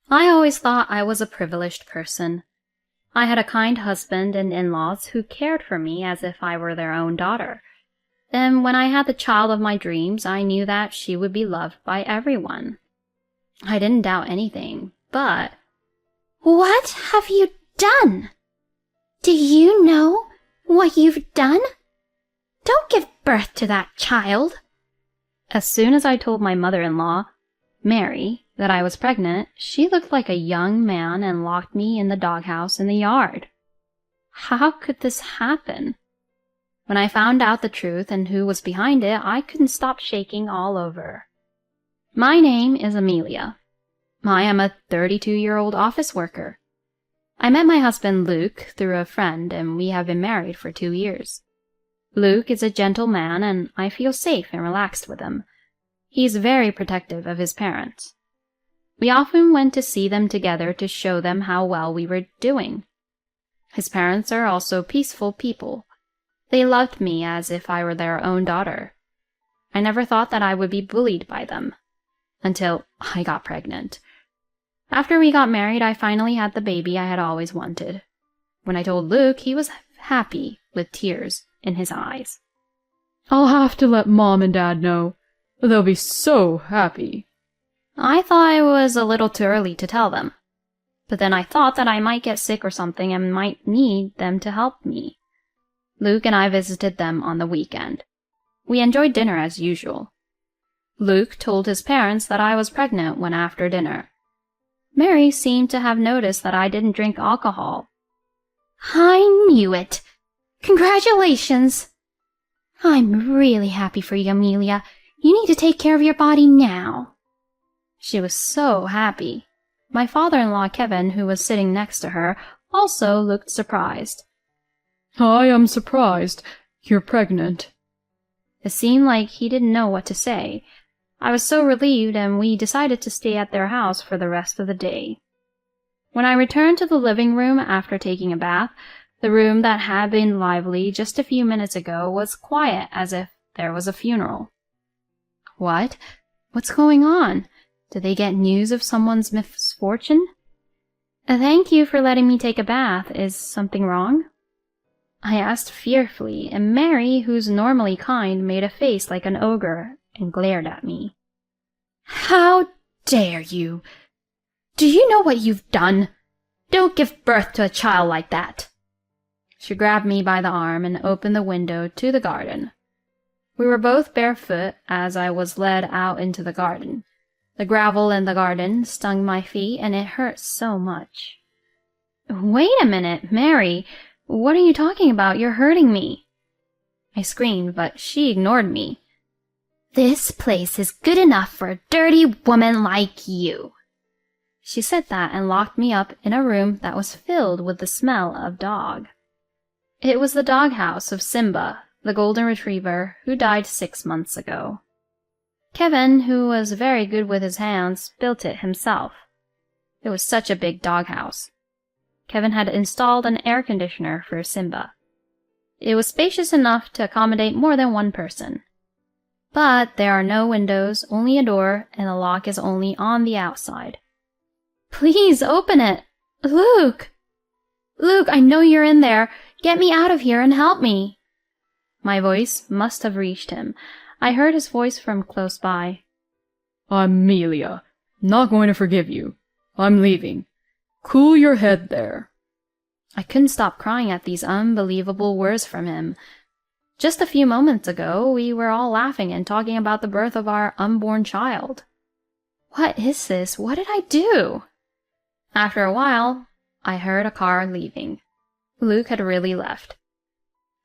I always thought I was a privileged person. I had a kind husband and in-laws who cared for me as if I were their own daughter. And when I had the child of my dreams, I knew that she would be loved by everyone. I didn't doubt anything, but... What have you done? Do you know what you've done? Don't give birth to that child. As soon as I told my mother-in-law, Mary, that I was pregnant, she looked like a young man and locked me in the doghouse in the yard. How could this happen? When I found out the truth and who was behind it, I couldn't stop shaking all over. My name is Amelia. I am a 32-year-old office worker. I met my husband Luke through a friend, and we have been married for 2 years. Luke is a gentle man, and I feel safe and relaxed with him. He is very protective of his parents. We often went to see them together to show them how well we were doing. His parents are also peaceful people. They loved me as if I were their own daughter. I never thought that I would be bullied by them, until I got pregnant. After we got married, I finally had the baby I had always wanted. When I told Luke, he was happy with tears in his eyes. I'll have to let Mom and Dad know. They'll be so happy. I thought it was a little too early to tell them, but then I thought that I might get sick or something and might need them to help me. Luke and I visited them on the weekend. We enjoyed dinner as usual. Luke told his parents that I was pregnant when after dinner. Mary seemed to have noticed that I didn't drink alcohol. I knew it. Congratulations. I'm really happy for you, Amelia. You need to take care of your body now. She was so happy. My father-in-law, Kevin, who was sitting next to her, also looked surprised. I am surprised. You're pregnant. It seemed like he didn't know what to say. I was so relieved, and we decided to stay at their house for the rest of the day. When I returned to the living room after taking a bath, the room that had been lively just a few minutes ago was quiet as if there was a funeral. What? What's going on? Did they get news of someone's misfortune? Thank you for letting me take a bath. Is something wrong? I asked fearfully, and Mary, who's normally kind, made a face like an ogre and glared at me. How dare you? Do you know what you've done? Don't give birth to a child like that. She grabbed me by the arm and opened the window to the garden. We were both barefoot as I was led out into the garden. The gravel in the garden stung my feet, and it hurt so much. Wait a minute, Mary! What are you talking about? You're hurting me! I screamed, but she ignored me. This place is good enough for a dirty woman like you. She said that and locked me up in a room that was filled with the smell of dog. It was the doghouse of Simba, the golden retriever, who died 6 months ago. Kevin, who was very good with his hands, built it himself. It was such a big doghouse. Kevin had installed an air conditioner for Simba. It was spacious enough to accommodate more than one person. But there are no windows, only a door, and the lock is only on the outside. Please open it! Luke! Luke, I know you're in there. Get me out of here and help me. My voice must have reached him. I heard his voice from close by. Amelia, not going to forgive you. I'm leaving. Cool your head there. I couldn't stop crying at these unbelievable words from him. Just a few moments ago, we were all laughing and talking about the birth of our unborn child. What is this? What did I do? After a while, I heard a car leaving. Luke had really left.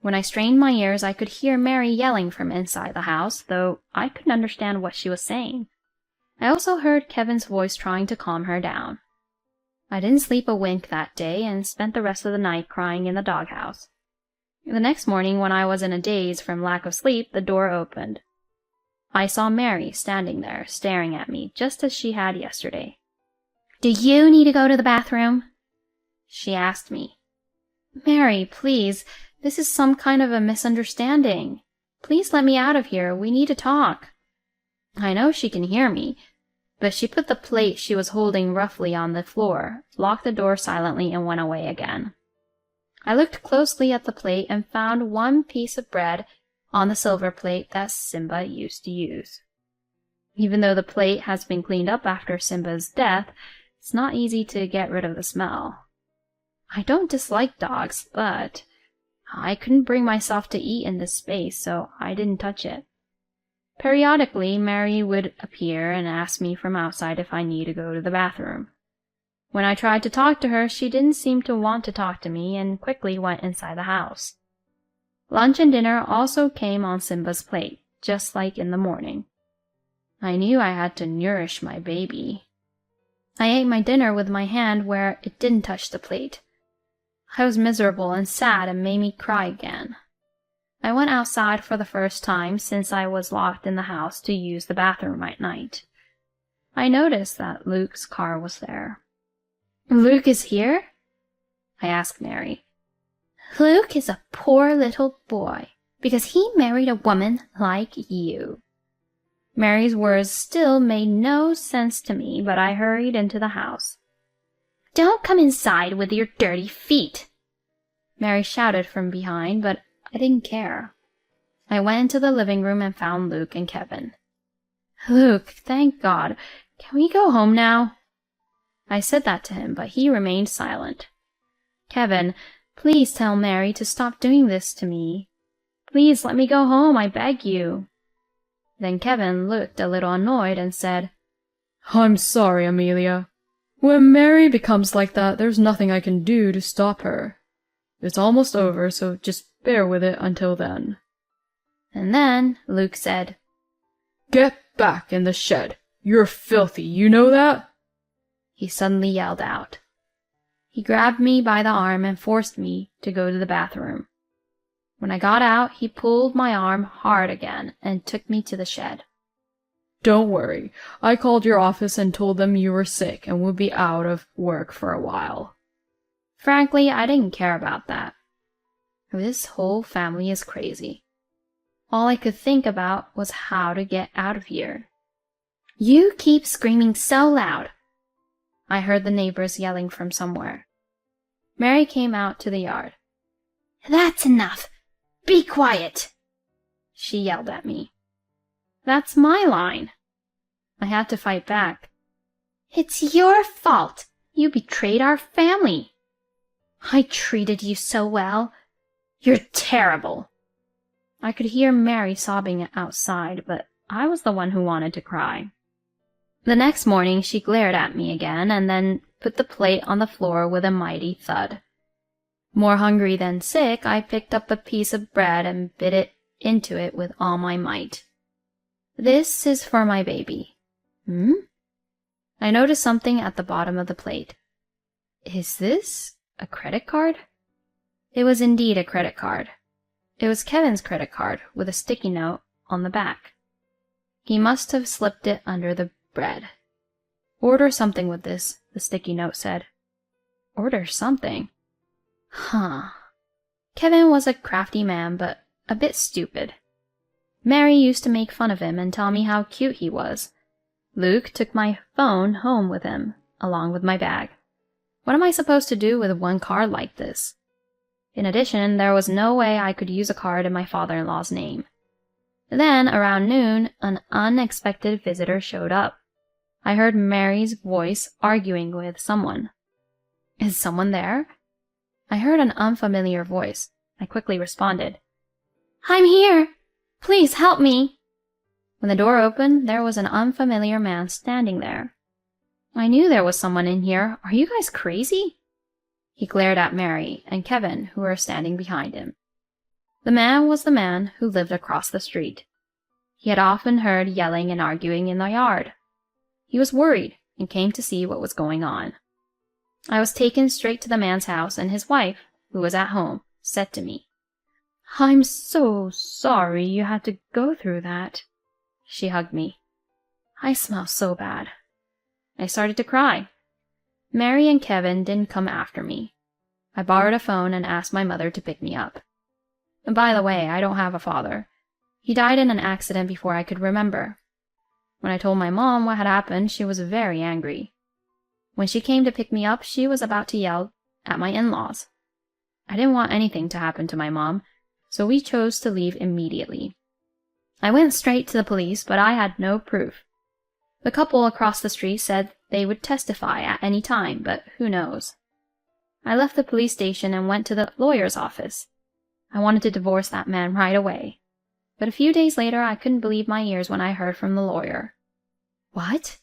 When I strained my ears, I could hear Mary yelling from inside the house, though I couldn't understand what she was saying. I also heard Kevin's voice trying to calm her down. I didn't sleep a wink that day and spent the rest of the night crying in the doghouse. The next morning, when I was in a daze from lack of sleep, the door opened. I saw Mary standing there, staring at me, just as she had yesterday. Do you need to go to the bathroom? She asked me. Mary, please, this is some kind of a misunderstanding. Please let me out of here. We need to talk. I know she can hear me. But she put the plate she was holding roughly on the floor, locked the door silently, and went away again. I looked closely at the plate and found one piece of bread on the silver plate that Simba used to use. Even though the plate has been cleaned up after Simba's death, it's not easy to get rid of the smell. I don't dislike dogs, but I couldn't bring myself to eat in this space, so I didn't touch it. Periodically, Mary would appear and ask me from outside if I need to go to the bathroom. When I tried to talk to her, she didn't seem to want to talk to me and quickly went inside the house. Lunch and dinner also came on Simba's plate, just like in the morning. I knew I had to nourish my baby. I ate my dinner with my hand where it didn't touch the plate. I was miserable and sad and made me cry again. I went outside for the first time since I was locked in the house to use the bathroom at night. I noticed that Luke's car was there. Luke is here? I asked Mary. Luke is a poor little boy because he married a woman like you. Mary's words still made no sense to me, but I hurried into the house. Don't come inside with your dirty feet, Mary shouted from behind, but I didn't care. I went into the living room and found Luke and Kevin. Luke, thank God. Can we go home now? I said that to him, but he remained silent. Kevin, please tell Mary to stop doing this to me. Please let me go home, I beg you. Then Kevin looked a little annoyed and said, I'm sorry, Amelia. When Mary becomes like that, there's nothing I can do to stop her. It's almost over, so just bear with it until then. And then Luke said, Get back in the shed. You're filthy, you know that? He suddenly yelled out. He grabbed me by the arm and forced me to go to the bathroom. When I got out, he pulled my arm hard again and took me to the shed. Don't worry. I called your office and told them you were sick and would be out of work for a while. Frankly, I didn't care about that. This whole family is crazy. All I could think about was how to get out of here. You keep screaming so loud, I heard the neighbors yelling from somewhere. Mary came out to the yard. That's enough. Be quiet, she yelled at me. That's my line. I had to fight back. It's your fault. You betrayed our family. I treated you so well. You're terrible. I could hear Mary sobbing outside, but I was the one who wanted to cry. The next morning she glared at me again and then put the plate on the floor with a mighty thud. More hungry than sick, I picked up a piece of bread and bit it into it with all my might. This is for my baby. I noticed something at the bottom of the plate. Is this a credit card? It was indeed a credit card. It was Kevin's credit card with a sticky note on the back. He must have slipped it under the bread. Order something with this, the sticky note said. Order something? Huh. Kevin was a crafty man, but a bit stupid. Mary used to make fun of him and tell me how cute he was. Luke took my phone home with him, along with my bag. What am I supposed to do with one card like this? In addition, there was no way I could use a card in my father-in-law's name. Then, around noon, an unexpected visitor showed up. I heard Mary's voice arguing with someone. Is someone there? I heard an unfamiliar voice. I quickly responded. I'm here. Please help me. When the door opened, there was an unfamiliar man standing there. I knew there was someone in here. Are you guys crazy? He glared at Mary and Kevin, who were standing behind him. The man was the man who lived across the street. He had often heard yelling and arguing in the yard. He was worried and came to see what was going on. I was taken straight to the man's house, and his wife, who was at home, said to me, I'm so sorry you had to go through that. She hugged me. I smell so bad. I started to cry. Mary and Kevin didn't come after me. I borrowed a phone and asked my mother to pick me up. And by the way, I don't have a father. He died in an accident before I could remember. When I told my mom what had happened, she was very angry. When she came to pick me up, she was about to yell at my in-laws. I didn't want anything to happen to my mom, so we chose to leave immediately. I went straight to the police, but I had no proof. The couple across the street said they would testify at any time, but who knows. I left the police station and went to the lawyer's office. I wanted to divorce that man right away. But a few days later, I couldn't believe my ears when I heard from the lawyer. What?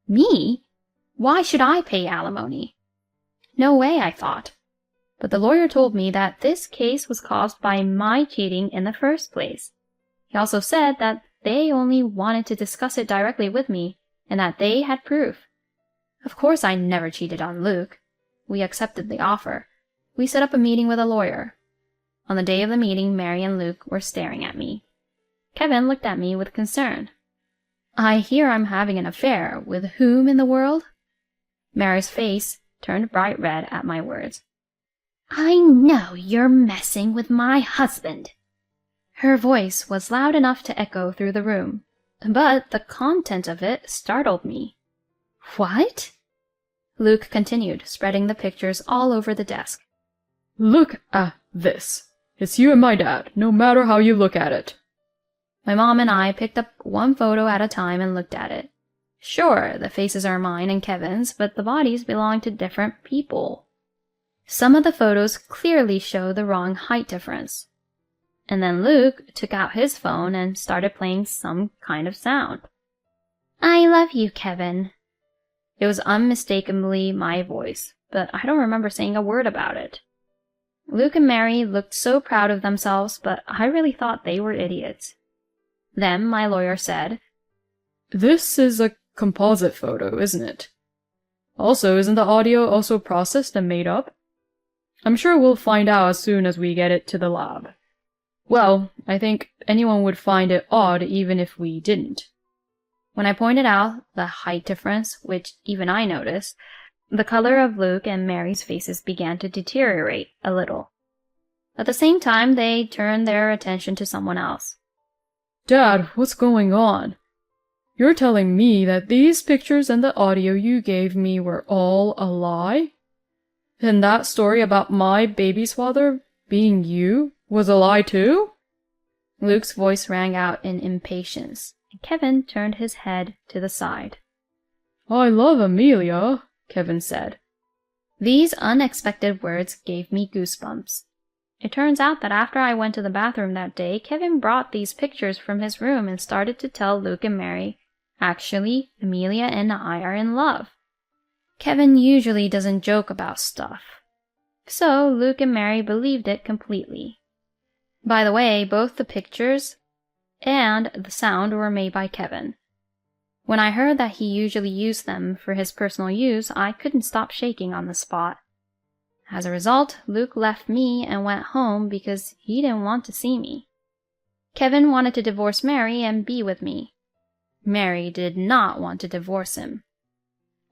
Me? Why should I pay alimony? No way, I thought. But the lawyer told me that this case was caused by my cheating in the first place. He also said that they only wanted to discuss it directly with me and that they had proof. Of course, I never cheated on Luke. We accepted the offer. We set up a meeting with a lawyer. On the day of the meeting, Mary and Luke were staring at me. Kevin looked at me with concern. I hear I'm having an affair. With whom in the world? Mary's face turned bright red at my words. I know you're messing with my husband. Her voice was loud enough to echo through the room, but the content of it startled me. What? Luke continued, spreading the pictures all over the desk. Look at this. It's you and my dad, no matter how you look at it. My mom and I picked up one photo at a time and looked at it. Sure, the faces are mine and Kevin's, but the bodies belong to different people. Some of the photos clearly show the wrong height difference. And then Luke took out his phone and started playing some kind of sound. I love you, Kevin. It was unmistakably my voice, but I don't remember saying a word about it. Luke and Mary looked so proud of themselves, but I really thought they were idiots. Then my lawyer said, This is a composite photo, isn't it? Also, isn't the audio also processed and made up? I'm sure we'll find out as soon as we get it to the lab. Well, I think anyone would find it odd even if we didn't. When I pointed out the height difference, which even I noticed, the color of Luke and Mary's faces began to deteriorate a little. At the same time, they turned their attention to someone else. Dad, what's going on? You're telling me that these pictures and the audio you gave me were all a lie? And that story about my baby's father being you was a lie too? Luke's voice rang out in impatience, and Kevin turned his head to the side. I love Amelia, Kevin said. These unexpected words gave me goosebumps. It turns out that after I went to the bathroom that day, Kevin brought these pictures from his room and started to tell Luke and Mary, actually, Amelia and I are in love. Kevin usually doesn't joke about stuff. So Luke and Mary believed it completely. By the way, both the pictures and the sound were made by Kevin. When I heard that he usually used them for his personal use, I couldn't stop shaking on the spot. As a result, Luke left me and went home because he didn't want to see me. Kevin wanted to divorce Mary and be with me. Mary did not want to divorce him.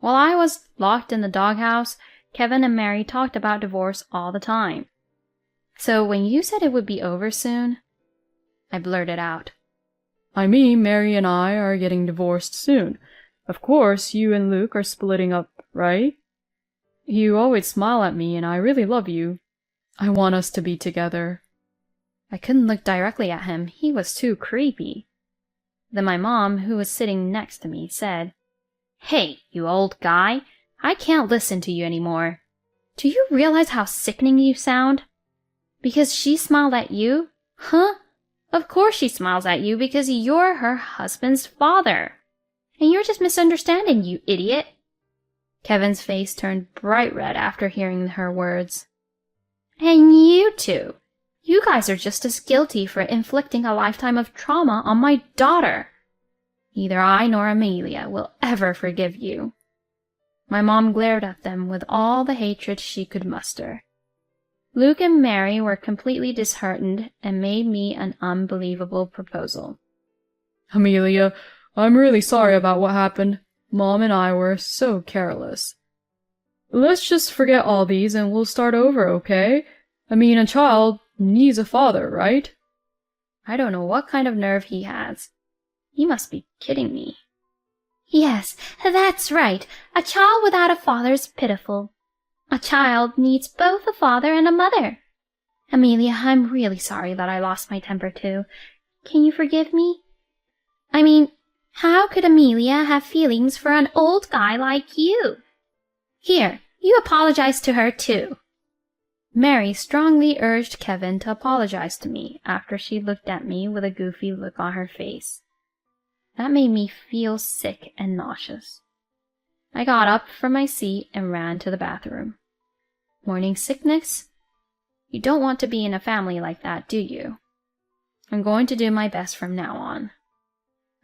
While I was locked in the doghouse, Kevin and Mary talked about divorce all the time. So when you said it would be over soon, I blurted out. I mean, Mary and I are getting divorced soon. Of course, you and Luke are splitting up, right? You always smile at me and I really love you. I want us to be together. I couldn't look directly at him. He was too creepy. Then my mom, who was sitting next to me, said, Hey, you old guy, I can't listen to you anymore. Do you realize how sickening you sound? Because she smiled at you? Huh? Of course she smiles at you because you're her husband's father. And you're just misunderstanding, you idiot. Kevin's face turned bright red after hearing her words. And you two. You guys are just as guilty for inflicting a lifetime of trauma on my daughter. Neither I nor Amelia will ever forgive you. My mom glared at them with all the hatred she could muster. Luke and Mary were completely disheartened and made me an unbelievable proposal. Amelia, I'm really sorry about what happened. Mom and I were so careless. Let's just forget all these and we'll start over, okay? I mean, a child needs a father, right? I don't know what kind of nerve he has. He must be kidding me. Yes, that's right. A child without a father is pitiful. A child needs both a father and a mother. Amelia, I'm really sorry that I lost my temper too. Can you forgive me? I mean, how could Amelia have feelings for an old guy like you? Here, you apologize to her too. Mary strongly urged Kevin to apologize to me after she looked at me with a goofy look on her face. That made me feel sick and nauseous. I got up from my seat and ran to the bathroom. Morning sickness? You don't want to be in a family like that, do you? I'm going to do my best from now on.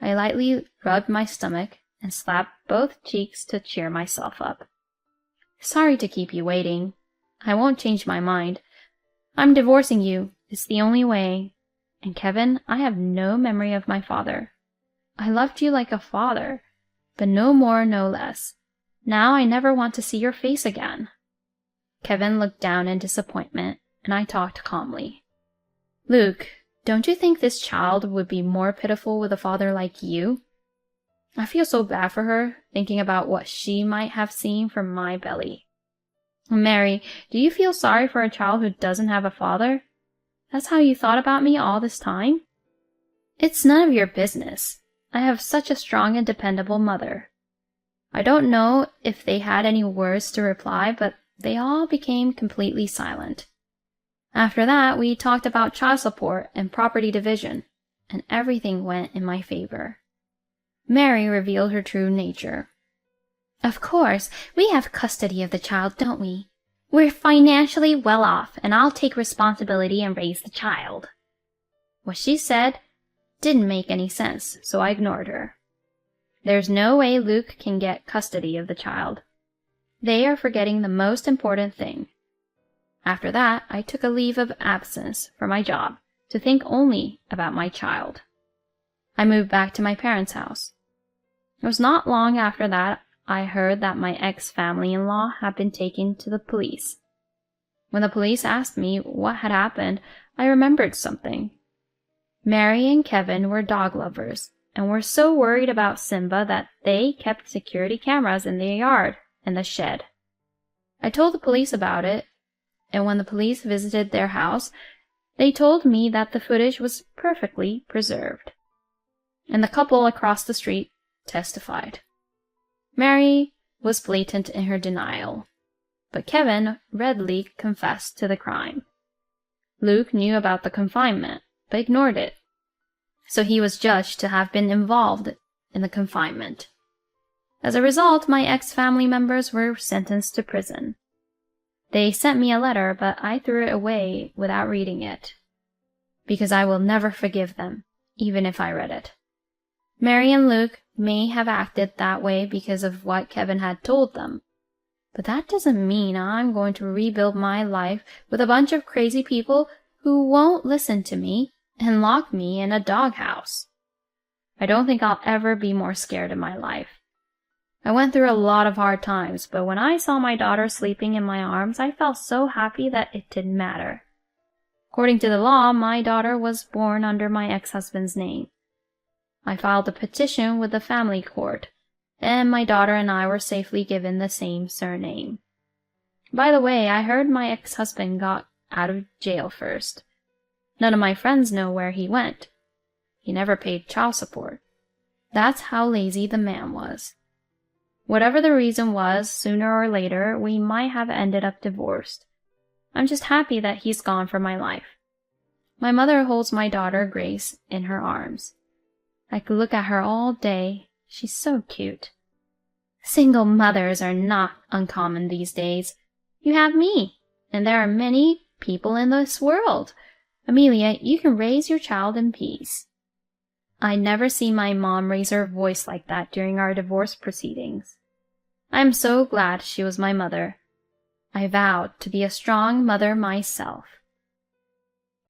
I lightly rubbed my stomach and slapped both cheeks to cheer myself up. Sorry to keep you waiting. I won't change my mind. I'm divorcing you. It's the only way. And Kevin, I have no memory of my father. I loved you like a father, but no more, no less. Now I never want to see your face again. Kevin looked down in disappointment, and I talked calmly. Luke, don't you think this child would be more pitiful with a father like you? I feel so bad for her, thinking about what she might have seen from my belly. Mary, do you feel sorry for a child who doesn't have a father? That's how you thought about me all this time? It's none of your business. I have such a strong and dependable mother. I don't know if they had any words to reply, but they all became completely silent. After that, we talked about child support and property division, and everything went in my favor. Mary revealed her true nature. Of course, we have custody of the child, don't we? We're financially well off, and I'll take responsibility and raise the child. What she said didn't make any sense, so I ignored her. There's no way Luke can get custody of the child. They are forgetting the most important thing. After that, I took a leave of absence from my job to think only about my child. I moved back to my parents' house. It was not long after that I heard that my ex-family-in-law had been taken to the police. When the police asked me what had happened, I remembered something. Mary and Kevin were dog lovers and were so worried about Simba that they kept security cameras in their yard and the shed. I told the police about it, and when the police visited their house, they told me that the footage was perfectly preserved. And the couple across the street testified. Mary was blatant in her denial, but Kevin readily confessed to the crime. Luke knew about the confinement, but ignored it, so he was judged to have been involved in the confinement. As a result, my ex-family members were sentenced to prison. They sent me a letter, but I threw it away without reading it, because I will never forgive them, even if I read it. Mary and Luke may have acted that way because of what Kevin had told them, but that doesn't mean I'm going to rebuild my life with a bunch of crazy people who won't listen to me and lock me in a doghouse. I don't think I'll ever be more scared in my life. I went through a lot of hard times, but when I saw my daughter sleeping in my arms, I felt so happy that it didn't matter. According to the law, my daughter was born under my ex-husband's name. I filed a petition with the family court, and my daughter and I were safely given the same surname. By the way, I heard my ex-husband got out of jail first. None of my friends know where he went. He never paid child support. That's how lazy the man was. Whatever the reason was, sooner or later, we might have ended up divorced. I'm just happy that he's gone from my life. My mother holds my daughter, Grace, in her arms. I could look at her all day. She's so cute. Single mothers are not uncommon these days. You have me, and there are many people in this world. Amelia, you can raise your child in peace. I never see my mom raise her voice like that during our divorce proceedings. I am so glad she was my mother. I vowed to be a strong mother myself.